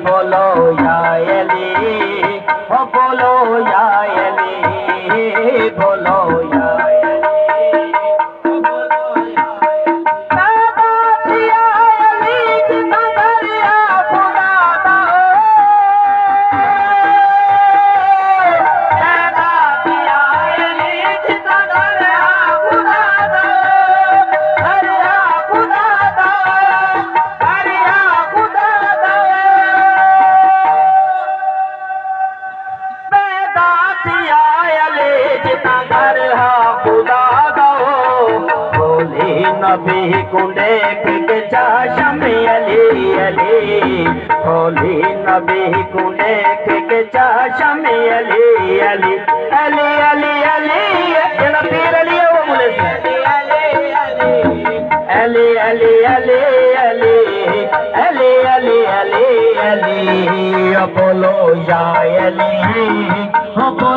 बोलो या अली, ओ बोलो या अली, बोलो या नबी को देख के चाशम अली अली, होली नबी को देख के चाशम अली अली अली अली अली, जेड़ा पीर अली है वो बोले अली अली अली अली अली अली अली अली, बोलो या अली।